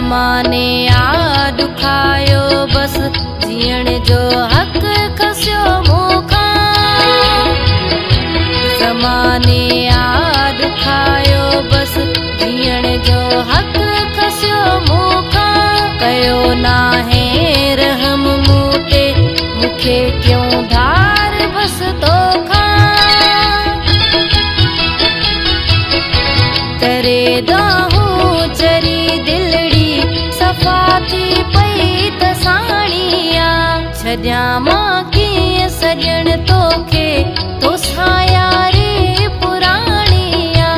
ज़माने आ दुखायो बस जीअण जो हक़ खसियो मूंखां। ज़माने आ दुखायो बस जीअण जो हक़ खसियो मूंखां। कयो नाहे रहम मूं ते मूंखे क्यों धार बस तोखां। करे दाहूं चरी दिलड़ी सफ़ा थी पई त साणिया। छॾियां मां कीअं सॼण तोखे तोसां यारी पुराणिया।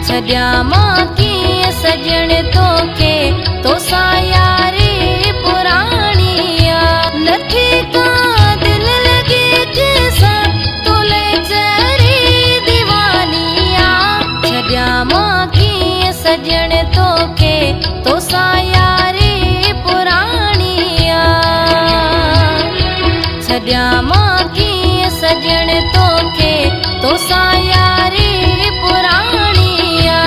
छॾियां मां कीअं सॼण तोखे तोसां यारी पुराणिया। नथी का दिल लॻे कंहिंसां तोले चरी दीवानिया। छॾियां मां कीअं सॼण तोखे तोसां यारी पुराणिया। छॾियां मां कीअं सॼण तोखे तोसां यारी पुराणिया।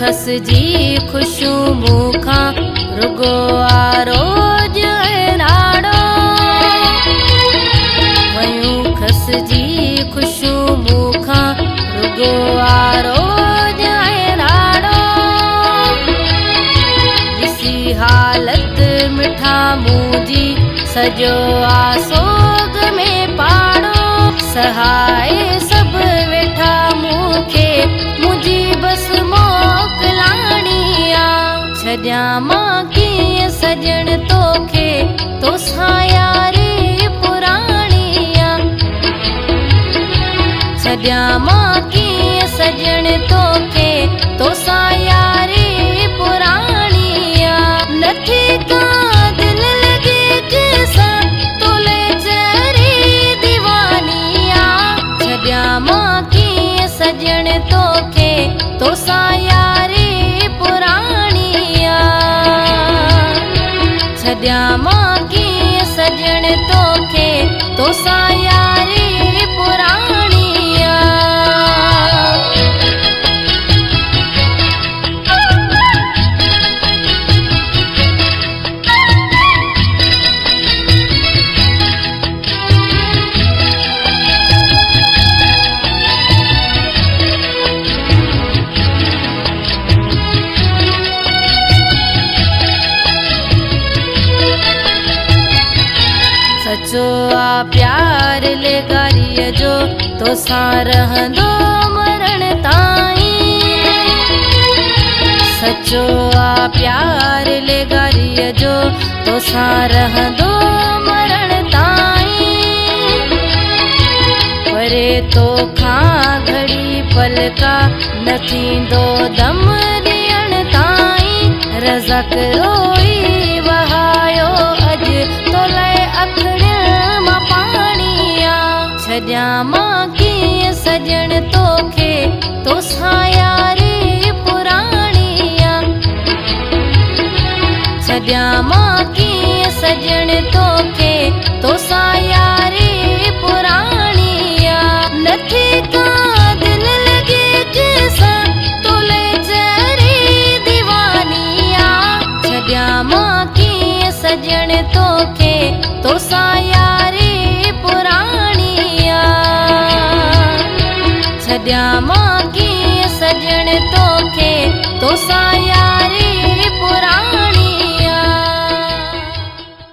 खसजी ख़ुशियूं मूंखां रुगो आ रोज अहिड़ाड़ो। वयूं खसजी ख़ुशियूं मूंखां रुगो आ रोज अहिड़ाड़ो। ॾिसी हालत मिठा मुंहिंजी सॼो आ सोग में पाड़ो। सहाय सभु वेठा मूंखे मुंहिंजी बस मोकिलाणिया। छॾियां मां कीअं सॼण तोखे तोसां यारी पुराणिया। छॾियां मां कीअं सॼण तोखे तोसां यारी पुराणिया। नथी का दिल लॻे कंहिंसां तोले चरी दीवानिया। छॾियां मां कीअं सॼण तोखे तोसां यारी पुराणिया। छॾियां मां कीअं सॼण तोखे तोसां यारी पुराणिया। सचो आ प्यार लेगारीअ जो तोसां रहंदो मरण ताईं। सचो आ प्यार लेगारीअ जो तोसां रहंदो मरण ताईं। परे तोखां घड़ी पलका न थींदो दम ॾियण ताईं। रज़क रोई वहायो अॼु तोले अखियुनि मां पाणिया। छॾियां मां कीअं सॼण तोखे तोसां यारी पुराणिया। छॾियां मां कीअं सॼण तोखे तोसां यारी पुराणिया। नथी का दिल लॻे कंहिंसां तोले चरी दीवानिया। छॾियां मां कीअं सॼण तोखे तोसां यारी पुराणिया। छॾियां मां कीअं सॼण तोखे तोसां